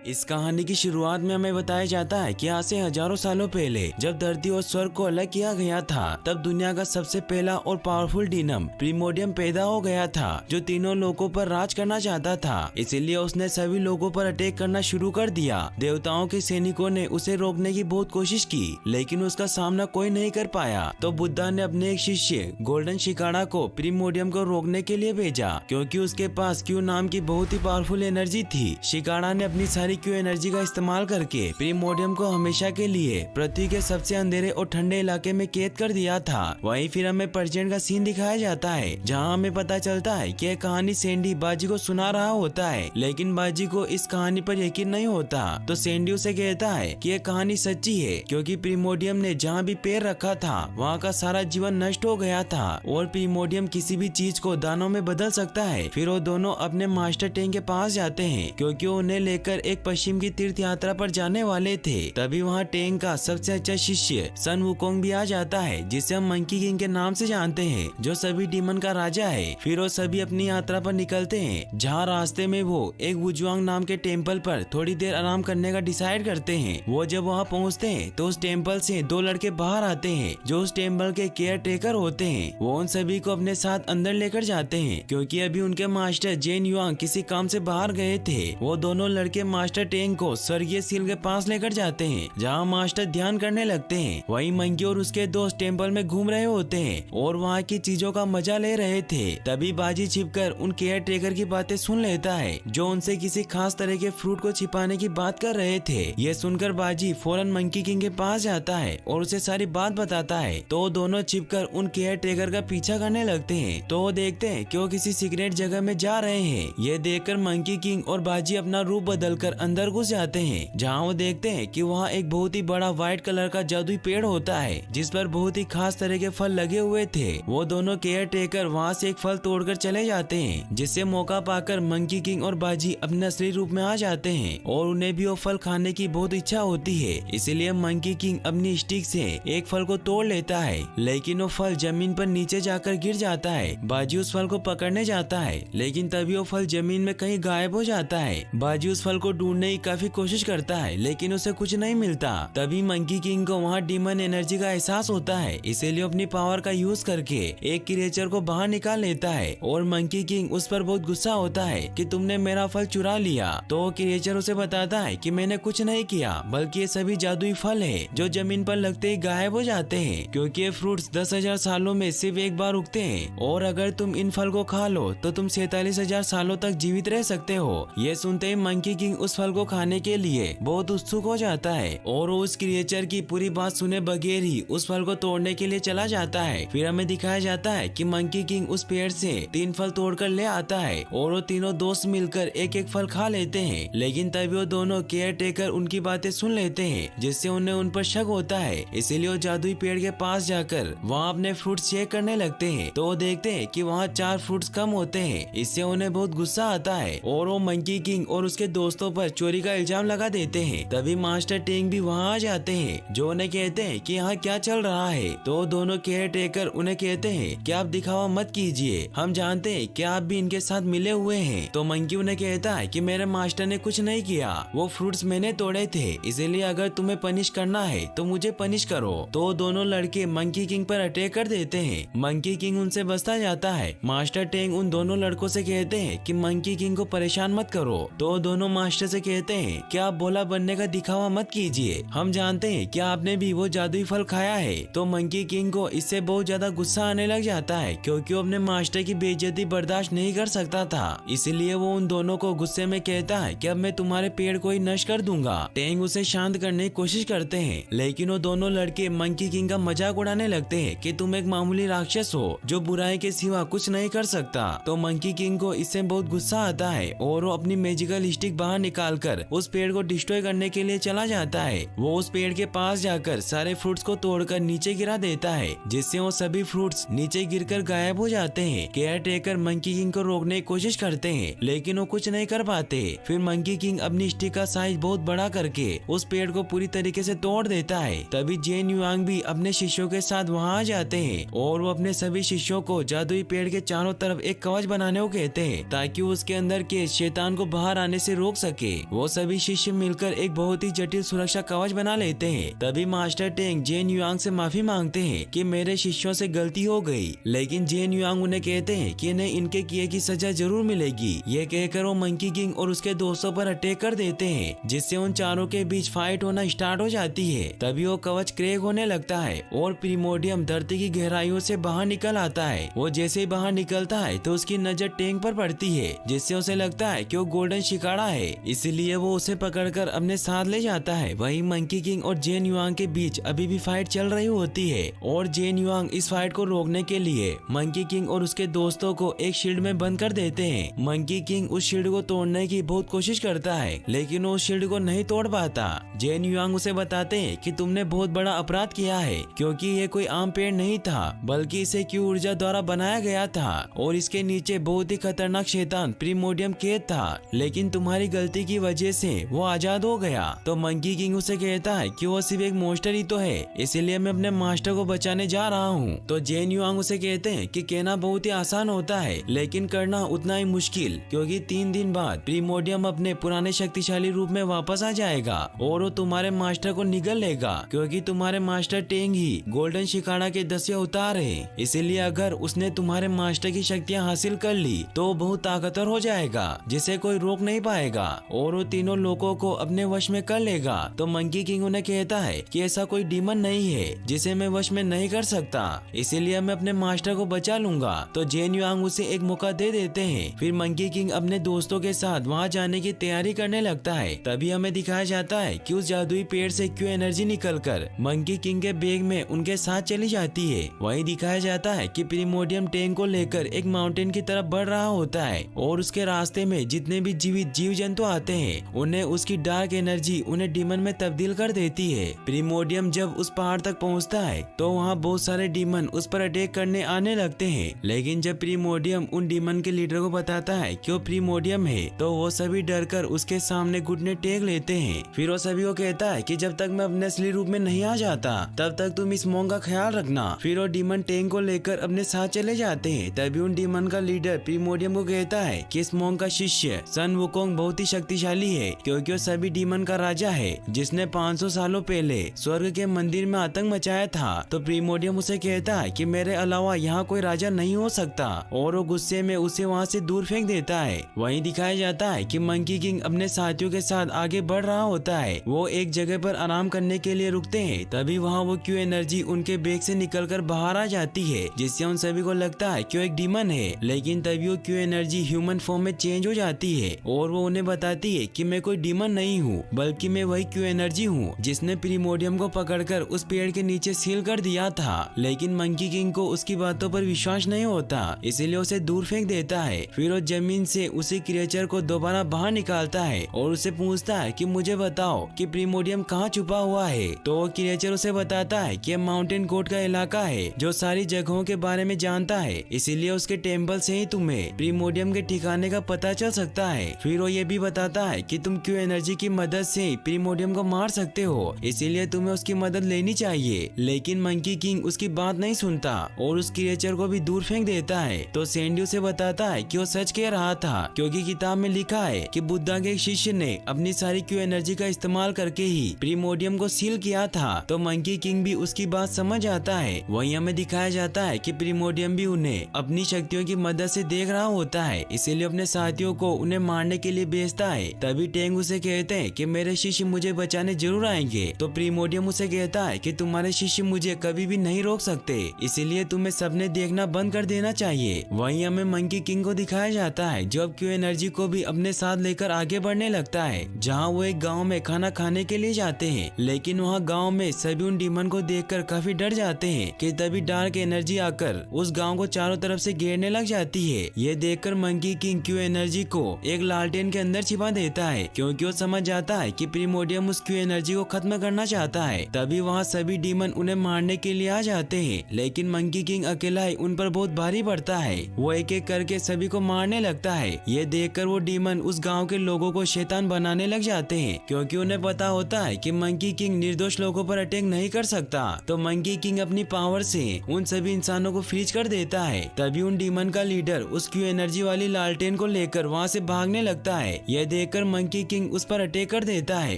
इस कहानी की शुरुआत में हमें बताया जाता है कि आज से हजारों सालों पहले जब धरती और स्वर्ग को अलग किया गया था, तब दुनिया का सबसे पहला और पावरफुल डीमन प्रीमोडियम पैदा हो गया था, जो तीनों लोगों पर राज करना चाहता था। इसीलिए उसने सभी लोगों पर अटैक करना शुरू कर दिया। देवताओं के सैनिकों ने उसे रोकने की बहुत कोशिश की, लेकिन उसका सामना कोई नहीं कर पाया। तो बुद्धा ने अपने एक शिष्य गोल्डन शिकाड़ा को प्रीमोडियम को रोकने के लिए भेजा, क्योंकि उसके पास क्यू नाम की बहुत ही पावरफुल एनर्जी थी। शिकाड़ा ने अपनी सारी क्यू एनर्जी का इस्तेमाल करके प्रीमोडियम को हमेशा के लिए पृथ्वी के सबसे अंधेरे और ठंडे इलाके में कैद कर दिया था। वहीं फिर हमें प्रेजेंट का सीन दिखाया जाता है, जहां हमें पता चलता है कि यह कहानी सैंडी बाजी को सुना रहा होता है, लेकिन बाजी को इस कहानी पर यकीन नहीं होता। तो सैंडी उसे कहता है कि यह कहानी सच्ची है, क्योंकि प्रीमोडियम ने जहाँ भी पैर रखा था वहाँ का सारा जीवन नष्ट हो गया था, और प्रीमोडियम किसी भी चीज को दानों में बदल सकता है। फिर वो दोनों अपने मास्टर टेंग के पास जाते हैं, क्योंकि उन्हें लेकर एक पश्चिम की तीर्थ यात्रा पर जाने वाले थे। तभी वहाँ टेंग का सबसे अच्छा शिष्य सन वुकोंग भी आ जाता है, जिसे हम मंकी किंग के नाम से जानते हैं, जो सभी डीमन का राजा है। फिर वो सभी अपनी यात्रा पर निकलते हैं, जहाँ रास्ते में वो एक वुजुआंग नाम के टेम्पल पर थोड़ी देर आराम करने का डिसाइड करते हैं। वो जब वहाँ पहुँचते हैं तो उस टेम्पल से दो लड़के बाहर आते हैं, जो उस टेम्पल के केयर टेकर होते हैं। वो उन सभी को अपने साथ अंदर लेकर जाते हैं, क्योंकि अभी उनके मास्टर जेन युआंग किसी काम से बाहर गए थे। वो दोनों लड़के मास्टर टेंग को स्वर्गीय सील के पास लेकर जाते हैं, जहाँ मास्टर ध्यान करने लगते हैं। वहीं मंकी और उसके दोस्त टेम्पल में घूम रहे होते हैं और वहाँ की चीजों का मजा ले रहे थे। तभी बाजी छिपकर उन केयर टेकर की बातें सुन लेता है, जो उनसे किसी खास तरह के फ्रूट को छिपाने की बात कर रहे थे। ये सुनकर बाजी फौरन मंकी किंग के पास जाता है और उसे सारी बात बताता है। तो दोनों छिपकर उन केयर टेकर का पीछा करने लगते हैं। तो वो देखते हैं कि वो किसी सीक्रेट जगह में जा रहे हैं। ये देखकर मंकी किंग और बाजी अपना रूप बदलकर अंदर घुस जाते हैं, जहाँ वो देखते हैं कि वहाँ एक बहुत ही बड़ा व्हाइट कलर का जादुई पेड़ होता है, जिस पर बहुत ही खास तरह के फल लगे हुए थे। वो दोनों केयर टेकर वहाँ से एक फल तोड़कर चले जाते हैं, जिससे मौका पाकर मंकी किंग और बाजी अपने असली रूप में आ जाते हैं, और उन्हें भी वो फल खाने की बहुत इच्छा होती है। इसीलिए मंकी किंग अपनी स्टिक से एक फल को तोड़ लेता है, लेकिन वो फल जमीन पर नीचे जाकर गिर जाता है। बाजी उस फल को पकड़ने जाता है, लेकिन तभी वो फल जमीन में कहीं गायब हो जाता है। बाजी उस फल को ढूंढने की काफी कोशिश करता है, लेकिन उसे कुछ नहीं मिलता। तभी मंकी किंग को वहाँ डीमन एनर्जी का एहसास होता है, इसीलिए अपनी पावर का यूज करके एक क्रिएचर को बाहर निकाल लेता है, और मंकी किंग उस पर बहुत गुस्सा होता है कि तुमने मेरा फल चुरा लिया। तो क्रिएचर उसे बताता है कि मैंने कुछ नहीं किया, बल्कि ये सभी जादुई फल है, जो जमीन पर लगते ही गायब हो जाते हैं, क्योंकि ये फ्रूट्स 10,000 सालों में सिर्फ एक बार उगते हैं, और अगर तुम इन फल को खा लो तो तुम 47,000 सालों तक जीवित रह सकते हो। ये सुनते ही मंकी किंग उस फल को खाने के लिए बहुत उत्सुक हो जाता है, और वो उस क्रिएचर की पूरी बात सुने बगैर ही उस फल को तोड़ने के लिए चला जाता है। फिर हमें दिखाया जाता है कि मंकी किंग उस पेड़ से 3 फल तोड़कर ले आता है, और वो तीनों दोस्त मिलकर एक एक फल खा लेते हैं। लेकिन तभी वो दोनों केयर टेकर उनकी बातें सुन लेते हैं, जिससे उन्हें उन पर शक होता है। इसीलिए वो जादुई पेड़ के पास जाकर वहाँ अपने फ्रूट्स चेक करने लगते हैं। तो वो देखते हैं कि वहाँ 4 फ्रूट्स कम होते हैं। इससे उन्हें बहुत गुस्सा आता है, और वो मंकी किंग और उसके दोस्तों पर चोरी का इल्जाम लगा देते हैं। तभी मास्टर टेंग भी वहाँ आ जाते हैं, जो उन्हें कहते हैं कि यहाँ क्या चल रहा है। तो दोनों केयर टेकर उन्हें कहते हैं कि आप दिखावा मत कीजिए, हम जानते हैं कि आप भी इनके साथ मिले हुए हैं। तो मंकी उन्हें कहता है कि मेरे मास्टर ने कुछ नहीं किया, वो फ्रूट्स मैंने तोड़े थे, इसीलिए अगर तुम्हें पनिश करना है तो मुझे पनिश करो। तो दोनों लड़के मंकी किंग पर अटैक कर देते हैं। मंकी किंग उनसे बचता जाता है। मास्टर टेंग उन दोनों लड़कों से कहते हैं कि मंकी किंग को परेशान मत करो। तो दोनों मास्टर से कहते हैं कि आप भोला बनने का दिखावा मत कीजिए, हम जानते हैं कि आपने भी वो जादुई फल खाया है। तो मंकी किंग को इससे बहुत ज्यादा गुस्सा आने लग जाता है, क्योंकि वो अपने मास्टर की बेइज्जती बर्दाश्त नहीं कर सकता था। इसलिए वो उन दोनों को गुस्से में कहता है कि अब मैं तुम्हारे पेड़ को ही नष्ट कर दूंगा। टेंग उसे शांत करने की कोशिश करते हैं, लेकिन वो दोनों लड़के मंकी किंग का मजाक उड़ाने लगते हैं कि तुम एक मामूली राक्षस हो, जो बुराई के सिवा कुछ नहीं कर सकता। तो मंकी किंग को इससे बहुत गुस्सा आता है, और वो अपनी मैजिकल स्टिक बाहर निकालकर उस पेड़ को डिस्ट्रॉय करने के लिए चला जाता है। वो उस पेड़ के पास जाकर सारे फ्रूट्स को तोड़कर नीचे गिरा देता है, जिससे वो सभी फ्रूट्स नीचे गिरकर गायब हो जाते हैं। केयर टेकर मंकी किंग को रोकने की कोशिश करते हैं, लेकिन वो कुछ नहीं कर पाते। फिर मंकी किंग अपनी स्टिक का साइज बहुत बड़ा करके उस पेड़ को पूरी तरीके से तोड़ देता है। तभी जेन युआंग भी अपने शिष्यों के साथ वहाँ आ जाते हैं, और वो अपने सभी शिष्यों को जादुई पेड़ के चारों तरफ एक कवच बनाने को कहते हैं, ताकि उसके अंदर के शैतान को बाहर आने से रोक सके। वो सभी शिष्य मिलकर एक बहुत ही जटिल सुरक्षा कवच बना लेते हैं। तभी मास्टर टेंग जेन युआंग से माफी मांगते हैं कि मेरे शिष्यों से गलती हो गई, लेकिन जेन युआंग उन्हें कहते हैं कि इन्हें इनके किए की सजा जरूर मिलेगी। ये कहकर वो मंकी किंग और उसके दोस्तों पर अटैक कर देते हैं, जिससे उन चारों के बीच फाइट होना स्टार्ट हो जाती है। तभी वो कवच क्रैक होने लगता है और प्रीमोडियम धरती की गहराइयों से बाहर निकल आता है। वो जैसे ही बाहर निकलता है तो उसकी नजर टेंग पर पड़ती है, जिससे उसे लगता है कि वो गोल्डन शिकारा है, इसलिए वो उसे पकड़कर अपने साथ ले जाता है। वहीं मंकी किंग और जेन युआंग के बीच अभी भी फाइट चल रही होती है और जेन युआंग इस फाइट को रोकने के लिए मंकी किंग और उसके दोस्तों को एक शील्ड में बंद कर देते हैं। मंकी किंग उस शील्ड को तोड़ने की बहुत कोशिश करता है, लेकिन वो उस शील्ड को नहीं तोड़ पाता। जेन युआंग उसे बताते हैं कि तुमने बहुत बड़ा अपराध किया है, क्योंकि ये कोई आम पेड़ नहीं था, बल्कि इसे क्यू ऊर्जा द्वारा बनाया गया था और इसके नीचे बहुत ही खतरनाक शैतान प्रीमोडियम कैद था, लेकिन तुम्हारी गलती की वजह से वो आजाद हो गया। तो मंकी किंग उसे कहता है कि वो सिर्फ एक मॉन्स्टर ही तो है, इसीलिए मैं अपने मास्टर को बचाने जा रहा हूँ। तो जेन युआंग उसे कहते हैं कि कहना बहुत ही आसान होता है, लेकिन करना उतना ही मुश्किल, क्योंकि 3 दिन बाद प्रीमोडियम अपने पुराने शक्तिशाली रूप में वापस आ जाएगा और वो तुम्हारे मास्टर को निगल लेगा, क्योंकि तुम्हारे मास्टर टेंग ही गोल्डन शिकारा के 10वें अवतार है। इसीलिए अगर उसने तुम्हारे मास्टर की शक्तियाँ हासिल कर ली तो वो बहुत ताकतवर हो जाएगा, जिसे कोई रोक नहीं पाएगा और वो तीनों लोगों को अपने वश में कर लेगा। तो मंकी किंग उन्हें कहता है कि ऐसा कोई डीमन नहीं है जिसे मैं वश में नहीं कर सकता, इसीलिए मैं अपने मास्टर को बचा लूंगा। तो जेन युआंग उसे एक मौका दे देते हैं। फिर मंकी किंग अपने दोस्तों के साथ वहाँ जाने की तैयारी करने लगता है। तभी हमें दिखाया जाता है कि उस जादुई पेड़ से क्यू एनर्जी निकलकर मंकी किंग के बैग में उनके साथ चली जाती है। वहीं दिखाया जाता है कि प्रीमोडियम टेंग को लेकर एक माउंटेन की तरफ बढ़ रहा होता है और उसके रास्ते में जितने भी जीवित जीव जंतु आते हैं उन्हें उसकी डार्क एनर्जी उन्हें डीमन में तब्दील कर देती है। प्रीमोडियम जब उस पहाड़ तक पहुंचता है तो वहाँ बहुत सारे डीमन उस पर अटैक करने आने लगते हैं, लेकिन जब प्रीमोडियम उन डीमन के लीडर को बताता है कि वो प्रीमोडियम है तो वो सभी डरकर उसके सामने घुटने टेक लेते हैं। फिर वो सभी को कहता है कि जब तक मैं अपने असली रूप में नहीं आ जाता तब तक तुम इस मोंग का ख्याल रखना। फिर वो डीमन टेंग को लेकर अपने साथ चले जाते हैं। तभी उन डीमन का लीडर प्रीमोडियम को कहता है कि इस मोंग का शिष्य सन वुकोंग बहुत ही शक्तिशाली है, क्योंकि वो सभी डीमन का राजा है जिसने 500 सालों पहले स्वर्ग के मंदिर में आतंक मचाया था। तो प्रीमोडियम उसे कहता है कि मेरे अलावा यहाँ कोई राजा नहीं हो सकता और वो गुस्से में उसे वहाँ से दूर फेंक देता है। वहीं दिखाया जाता है कि मंकी किंग अपने साथियों के साथ आगे बढ़ रहा होता है। वो एक जगह पर आराम करने के लिए रुकते हैं। तभी वहाँ वो क्यू एनर्जी उनके बैग से निकलकर बाहर आ जाती है, जिससे उन सभी को लगता है कि वो एक डीमन है, लेकिन तभी वो क्यू एनर्जी ह्यूमन फॉर्म में चेंज हो जाती है और वो उन्हें बताती है कि मैं कोई डीमन नहीं हूँ, बल्कि मैं वही क्यू एनर्जी हूँ जिसने प्रीमोडियम को पकड़कर उस पेड़ के नीचे सील कर दिया था। लेकिन मंकी किंग को उसकी बातों पर विश्वास नहीं होता, इसीलिए उसे दूर फेंक देता है। फिर वो जमीन से उसी क्रिएचर को दोबारा बाहर निकालता है और उसे पूछता है कि मुझे बताओ कि प्रीमोडियम कहाँ छुपा हुआ है। तो वो क्रिएचर उसे बताता है कि माउंटेन कोड का इलाका है जो सारी जगहों के बारे में जानता है, इसीलिए उसके टेम्पल से ही तुम्हें प्रीमोडियम के ठिकाने का पता चल सकता है। फिर वो ये भी बताता है कि तुम क्यू एनर्जी की मदद से प्रीमोडियम को मार सकते हो, इसीलिए तुम्हें उसकी मदद लेनी चाहिए। लेकिन मंकी किंग उसकी बात नहीं सुनता और उस क्रिएचर को भी दूर फेंक देता है। तो सैंडी उसे बताता है कि वो सच कह रहा था, क्योंकि किताब में लिखा है कि बुद्धा के एक शिष्य ने अपनी सारी क्यू एनर्जी का इस्तेमाल करके ही प्रीमोडियम को सील किया था। तो मंकी किंग भी उसकी बात समझ आता है। वहीं हमें दिखाया जाता है कि प्रीमोडियम भी उन्हें अपनी शक्तियों की मदद से देख रहा होता है, इसीलिए अपने साथियों को उन्हें मारने के लिए भेजता है। तभी टेंग उसे कहते हैं कि मेरे शिष्य मुझे बचाने जरूर आएंगे। तो प्रीमोडियम उसे कहता है कि तुम्हारे शिष्य मुझे कभी भी नहीं रोक सकते, इसीलिए तुम्हें सबने देखना बंद कर देना चाहिए। वहीं हमें मंकी किंग को दिखाया जाता है जो अब क्यू एनर्जी को भी अपने साथ लेकर आगे बढ़ने लगता है, जहाँ वो एक गाँव में खाना खाने के लिए जाते हैं। लेकिन वहाँ गाँव में सभी उन डीमन को देखकर काफी डर जाते हैं कि तभी डार्क एनर्जी आकर उस गाँव को चारों तरफ से घेरने लग जाती है। ये देखकर मंकी किंग क्यू एनर्जी को एक लालटेन के अंदर छिपा देता है, क्योंकि वो समझ जाता है कि प्रीमोडियम उस क्यू एनर्जी को खत्म करना चाहता है। तभी वहाँ सभी डीमन उन्हें मारने के लिए आ जाते हैं, लेकिन मंकी किंग अकेला ही उन पर बहुत भारी पड़ता है। वो एक एक करके सभी को मारने लगता है। ये देखकर वो डीमन उस गांव के लोगों को शैतान बनाने लग जाते हैं, क्योंकि उन्हें पता होता है कि मंकी किंग निर्दोष लोगों पर अटैक नहीं कर सकता। तो मंकी किंग अपनी पावर से उन सभी इंसानों को फ्रीज कर देता है। तभी उन डीमन का लीडर उस क्यू एनर्जी वाली लालटेन को लेकर वहाँ से भागने लगता है। यह देखकर मंकी किंग उस पर अटैक कर देता है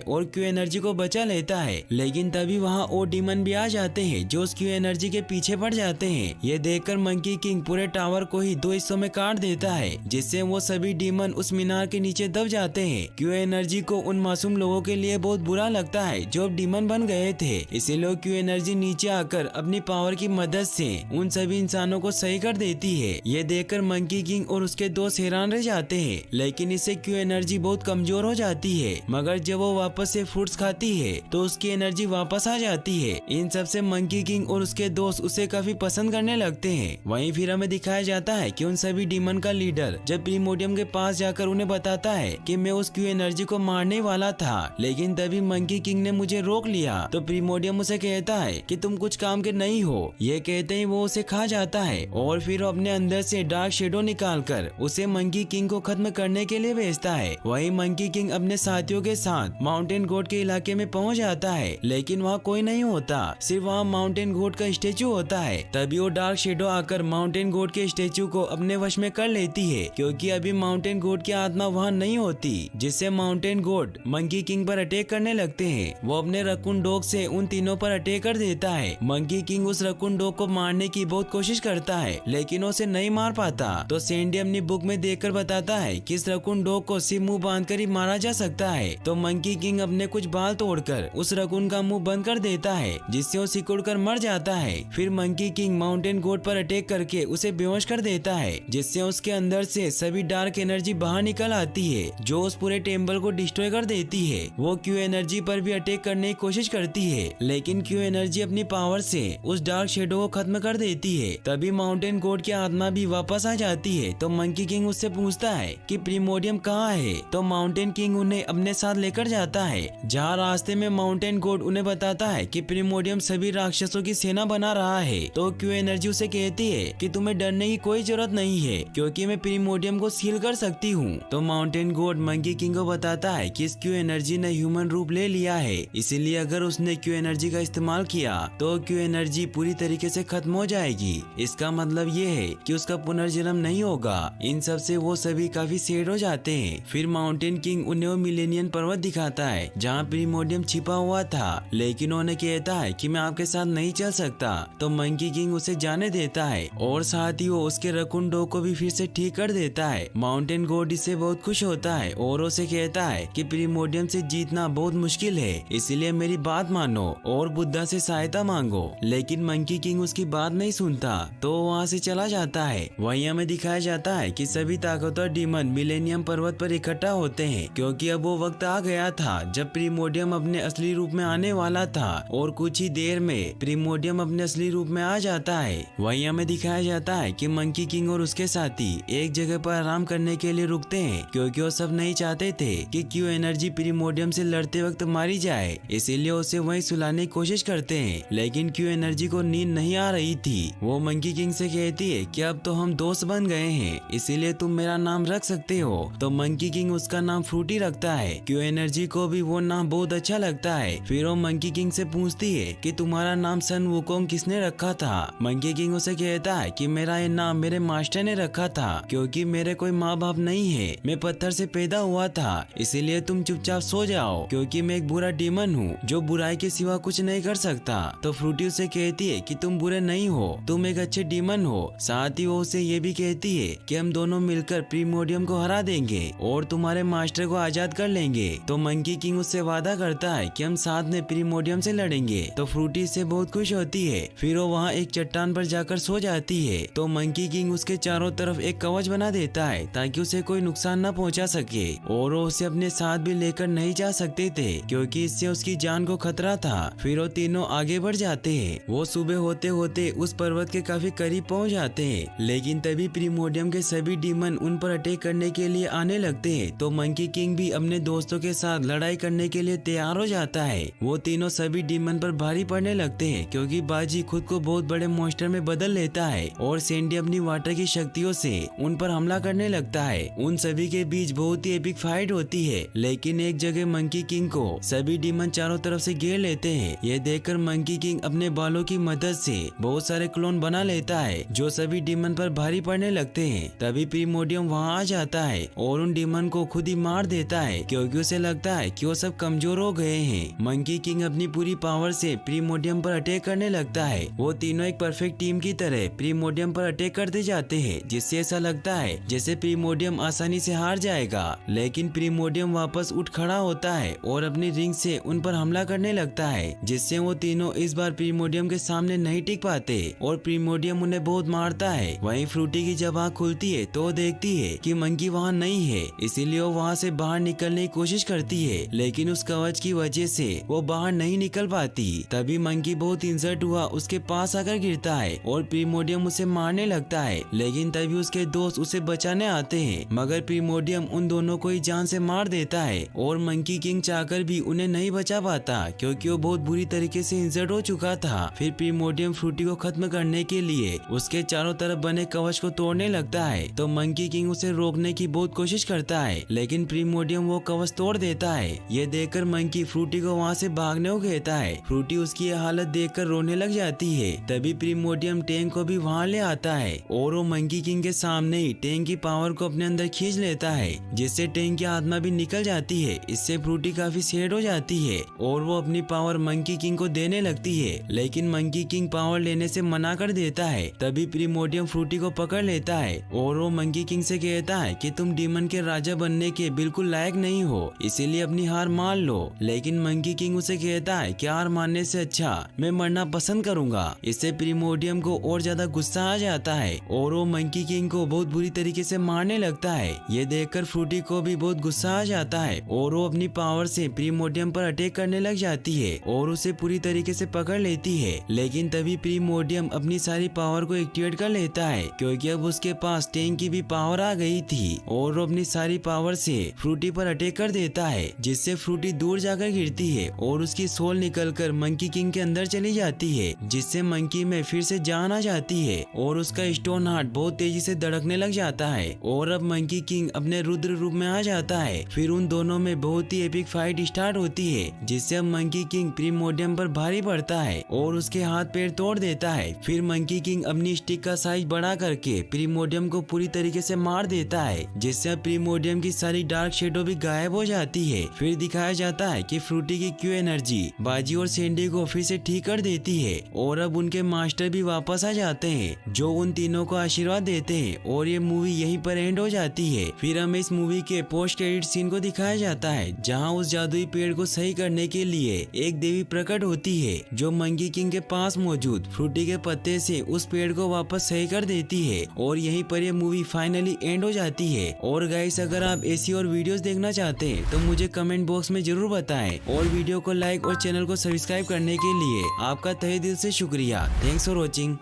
और क्यू एनर्जी को बचा लेता है। लेकिन तभी वहाँ और डीमन भी आ जाते हैं जो उस क्यू एनर्जी के पीछे पड़ जाते हैं। ये देखकर मंकी किंग पूरे टावर को ही 2 हिस्सों में काट देता है, जिससे वो सभी डीमन उस मीनार के नीचे दब जाते हैं। क्यू एनर्जी को उन मासूम लोगों के लिए बहुत बुरा लगता है जो अब डीमन बन गए थे, इसीलिए क्यू एनर्जी नीचे आकर अपनी पावर की मदद से उन सभी इंसानों को सही कर देती है। ये देखकर मंकी किंग और उसके दोस्त हैरान रह जाते हैं, लेकिन इससे क्यू एनर्जी बहुत कमजोर हो जाती है। मगर जब वो वापस से फ्रूट्स खाती है तो उसकी एनर्जी वापस आ जाती है। इन सब से मंकी किंग और उसके दोस्त उसे काफी पसंद करने लगते हैं। वहीं फिर हमें दिखाया जाता है कि उन सभी डीमन का लीडर जब प्रीमोडियम के पास जाकर उन्हें बताता है कि मैं उस क्यू एनर्जी को मारने वाला था, लेकिन तभी मंकी किंग ने मुझे रोक लिया। तो प्रीमोडियम उसे कहता है कि तुम कुछ काम के नहीं हो। ये कहते ही वो उसे खा जाता है और फिर अपने अंदर से डार्क शेडो निकालकर उसे मंकी किंग को खत्म करने के लिए भेजता है। वहीं मंकी किंग अपने साथियों के साथ माउंटेन गोड के इलाके में पहुंच जाता है, लेकिन वहाँ कोई नहीं होता, सिर्फ वहाँ माउंटेन गोड का स्टेचू होता है। तभी वो डार्क शेडो आकर माउंटेन गोड के स्टेचू को अपने वश में कर लेती है, क्योंकि अभी माउंटेन गोड की आत्मा वहाँ नहीं होती, जिससे माउंटेन गोड मंकी किंग पर अटैक करने लगते हैं। वो अपने रकून डॉग से उन तीनों पर अटैक कर देता है। मंकी किंग उस रकून डॉग को मारने की बहुत कोशिश करता है, लेकिन उसे नहीं मार पाता। तो सैंडी अपनी बुक में देखकर बताता है कि इस रकून डॉग को सिर्फ मुंह बांधकर ही मारा जा सकता है। तो मंकी किंग अपने कुछ बाल तोड़कर उस रकून का मुंह बंद कर देता है, जिससे वो सिकुड़ कर मर जाता है। फिर मंकी किंग माउंटेन गोड पर अटैक करके उसे बेहोश कर देता है, जिससे उसके अंदर से सभी डार्क एनर्जी बाहर निकल आती है, जो उस पूरे टेम्पल को डिस्ट्रॉय कर देती है। वो क्यू एनर्जी पर भी अटैक करने की कोशिश करती है, लेकिन क्यू एनर्जी अपनी पावर से उस डार्क शेडो को खत्म कर देती है। तभी माउंटेन गोड की आत्मा भी वापस आ जाती है। तो मंकी किंग उससे पूछता है कि प्रीमोडियम कहाँ है। तो माउंटेन किंग उन्हें अपने साथ लेकर जाता है, जहाँ रास्ते में माउंटेन गोड उन्हें बताता है कि प्रीमोडियम सभी राक्षसों की सेना बना रहा है। तो क्यू एनर्जी उसे कहती है कि तुम्हें डरने की कोई जरूरत नहीं है, क्योंकि मैं प्रीमोडियम को सील कर सकती हूँ। तो माउंटेन गोड मंकी किंग को बताता है कि इस क्यू एनर्जी ने ह्यूमन रूप ले लिया है, इसीलिए अगर उसने क्यू एनर्जी का इस्तेमाल किया तो क्यू एनर्जी पूरी तरीके से खत्म हो जाएगी। इसका मतलब ये है कि उसका पुनर्जन्म नहीं होगा। इन सब से वो सभी काफी सैड हो जाते हैं। फिर माउंटेन किंग उन्हें वो मिलेनियन पर्वत दिखाता है जहाँ प्रीमोडियम छिपा हुआ था, लेकिन उन्हें कहता है कि मैं आपके साथ नहीं चल सकता। तो मंकी किंग उसे जाने देता है और साथ ही वो उसके रकून डॉग को भी फिर से ठीक कर देता है। माउंटेन गोड इससे बहुत खुश होता है और उसे कहता है कि प्रीमोडियम से जीतना बहुत मुश्किल है, इसलिए मेरी बात मानो और बुद्धा से सहायता मांगो। लेकिन मंकी किंग उसकी बात नहीं सुनता, तो वहाँ से चला जाता है। वहीं हमें दिखाया जाता है कि सभी ताकतवर डीमन मिलेनियम पर्वत पर इकट्ठा होते हैं, क्योंकि अब वो वक्त आ गया था जब प्रीमोडियम अपने असली रूप में आने वाला था और कुछ ही देर में प्रीमोडियम अपने असली रूप में आ जाता है। वहीं हमें दिखाया जाता है कि मंकी किंग और उसके साथी एक जगह पर आराम करने के लिए रुकते हैं, क्योंकि वो सब नहीं चाहते थे कि क्यू एनर्जी प्रीमोडियम से लड़ते वक्त मारी जाए, इसीलिए उसे वहीं सुलाने की कोशिश करते हैं। लेकिन क्यू एनर्जी को नींद नहीं आ रही थी। वो मंकी किंग से कहती है कि अब तो हम दोस्त बन गए हैं, इसीलिए तुम मेरा नाम रख सकते हो। तो मंकी किंग उसका नाम फ्रूटी रखता है। क्यू एनर्जी को भी वो नाम बहुत अच्छा लगता है। फिर वो मंकी किंग से पूछती है कि तुम्हारा नाम सन वुकोंग किसने रखा था। मंकी किंग उसे कहता है कि मेरा ये नाम मेरे मास्टर ने रखा था, क्योंकि मेरे कोई माँ बाप नहीं है, मैं पत्थर से पैदा हुआ था, इसीलिए तुम चुपचाप सो जाओ, क्योंकि मैं एक बुरा डीमन हूँ जो बुराई के सिवा कुछ नहीं कर सकता। तो फ्रूटी उसे कहती है कि तुम बुरे नहीं हो, तुम एक अच्छे डीमन हो। साथ ही वो उसे ये भी कहती है कि हम दोनों मिलकर प्रीमोडियम को हरा देंगे और तुम्हारे मास्टर को आजाद कर लेंगे। तो मंकी किंग उससे वादा करता है कि हम साथ में प्रीमोडियम से लड़ेंगे। तो फ्रूटी से बहुत खुश होती है। फिर वो वहाँ एक चट्टान पर जाकर सो जाती है। तो मंकी किंग उसके चारों तरफ एक कवच बना देता है ताकि उसे कोई नुकसान न पहुँचा सके, और वो उसे अपने साथ भी लेकर नहीं जा सकते थे, क्योंकि इससे उसकी जान को खतरा था। फिर वो तीनों आगे बढ़ जाते हैं। वो सुबह होते होते उस पर्वत के काफी करीब पहुंच जाते हैं, लेकिन तभी प्रीमोडियम के सभी डीमन उन पर अटैक करने के लिए आने लगते हैं। तो मंकी किंग भी अपने दोस्तों के साथ लड़ाई करने के लिए तैयार हो जाता है। वो तीनों सभी डीमन पर भारी पड़ने लगते हैं, क्योंकि बाजी खुद को बहुत बड़े मॉन्स्टर में बदल लेता है और सैंडी अपनी वाटर की शक्तियों से उन पर हमला करने लगता है। उन सभी के बीच बहुत ही एपिक फाइट होती है, लेकिन एक जगह मंकी किंग को सभी डीमन चारों तरफ से घेर लेते हैं। ये देखकर मंकी किंग अपने बालों की मदद से बहुत सारे क्लोन बना लेता है जो सभी डीमन पर भारी पड़ने लगते हैं। तभी प्रीमोडियम वहाँ आ जाता है और उन डीमन को खुद ही मार देता है क्योंकि उसे लगता है कि वो सब कमजोर हो गए हैं। मंकी किंग अपनी पूरी पावर से प्रीमोडियम पर अटैक करने लगता है। वो तीनों एक परफेक्ट टीम की तरह प्रीमोडियम पर अटैक करते जाते हैं, जिससे ऐसा लगता है जैसे प्रीमोडियम आसानी से हार जाएगा। लेकिन प्रीमोडियम वापस उठ खड़ा होता है और अपनी रिंग से उन पर हमला करने लगता है, जिससे वो तीनों इस बार प्रीमोडियम के सामने नहीं टिक पाते और प्रीमोडियम उन्हें बहुत मारता है। वहीं फ्रूटी की जब आँख खुलती है तो वो देखती है कि मंकी वहाँ नहीं है, इसीलिए वो वहाँ से बाहर निकलने की कोशिश करती है, लेकिन उस कवच की वजह से वो बाहर नहीं निकल पाती। तभी मंकी बहुत इंजर्ड हुआ उसके पास आकर गिरता है और प्रीमोडियम उसे मारने लगता है, लेकिन तभी उसके दोस्त उसे बचाने आते हैं, मगर प्रीमोडियम उन दोनों को ही जान से मार देता है और मंकी किंग चाहकर भी उन्हें नहीं बचा पाता क्योंकि वो बहुत बुरी तरीके से इंजर्ड हो चुका था। फिर प्रीमोडियम फ्रूटी को खत्म करने के लिए उसके चारों तरफ बने कवच को तोड़ने लगता है, तो मंकी किंग उसे रोकने की बहुत कोशिश करता है, लेकिन प्रीमोडियम वो कवच तोड़ देता है। ये देखकर मंकी फ्रूटी को वहाँ से भागने को कहता है। फ्रूटी उसकी ये हालत देखकर रोने लग जाती है। तभी प्रीमोडियम टैंक को भी वहाँ ले आता है और वो मंकी किंग के सामने ही टैंक की पावर को अपने अंदर खींच लेता है, जिससे टैंक की आत्मा भी निकल जाती है। इससे फ्रूटी काफी सैड हो जाती है और वो अपनी पावर मंकी किंग को देने लगती है, लेकिन मंकी किंग पावर लेने से मना कर देता है। तभी प्रीमोडियम फ्रूटी को पकड़ लेता है और वो मंकी किंग से कहता है कि तुम डीमन के राजा बनने के बिल्कुल लायक नहीं हो, इसीलिए अपनी हार मान लो। लेकिन मंकी किंग उसे कहता है कि हार मानने से अच्छा मैं मरना पसंद करूंगा। इससे प्रीमोडियम को और ज्यादा गुस्सा आ जाता है और वो मंकी किंग को बहुत बुरी तरीके से मारने लगता है। ये देखकर फ्रूटी को भी बहुत गुस्सा आ जाता है और वो अपनी पावर से प्रीमोडियम पर अटैक करने लग जाती है और उसे पूरी तरीके से पकड़ लेती है। लेकिन तभी प्रीमोडियम अपनी सारी पावर को एक्टिवेट कर लेता है क्योंकि अब उसके पास टैंक की भी पावर आ गई थी और वो अपनी सारी पावर से फ्रूटी पर अटैक कर देता है, जिससे फ्रूटी दूर जाकर गिरती है और उसकी सोल निकलकर मंकी किंग के अंदर चली जाती है, जिससे मंकी में फिर से जान आ जाती है और उसका स्टोन हार्ट बहुत तेजी से धड़कने लग जाता है और अब मंकी किंग अपने रुद्र रूप में आ जाता है। फिर उन दोनों में बहुत ही एपिक फाइट स्टार्ट होती है, जिससे अब मंकी किंग प्रीमोडियम पर भारी पड़ता है और उसके हाथ पैर तोड़ देता है। फिर मंकी किंग अपनी स्टिक का साइज बढ़ा करके प्रीमोडियम को पूरी तरीके से मार देता है, जिससे अब प्रीमोडियम की सारी डार्क शेडो भी गायब हो जाती है। फिर दिखाया जाता है कि फ्रूटी की क्यू एनर्जी बाजी और सैंडी को फिर से ठीक कर देती है और अब उनके मास्टर भी वापस आ जाते हैं जो उन तीनों को आशीर्वाद देते हैं और ये मूवी यहीं पर एंड हो जाती है। फिर हमें इस मूवी के पोस्ट क्रेडिट सीन को दिखाया जाता है जहां उस जादुई पेड़ को सही करने के लिए एक देवी प्रकट होती है जो मंकी किंग के पास मौजूद फ्रूटी के पत्ते से उस पेड़ को वापस सही कर देती है और यहीं पर ये मूवी फाइनली एंड हो जाती है। और गाइस, अगर आप ऐसी और वीडियोस देखना चाहते हैं तो मुझे कमेंट बॉक्स में जरूर बताएं और वीडियो को लाइक और चैनल को सब्सक्राइब करने के लिए आपका तहे दिल से शुक्रिया। Thanks for watching.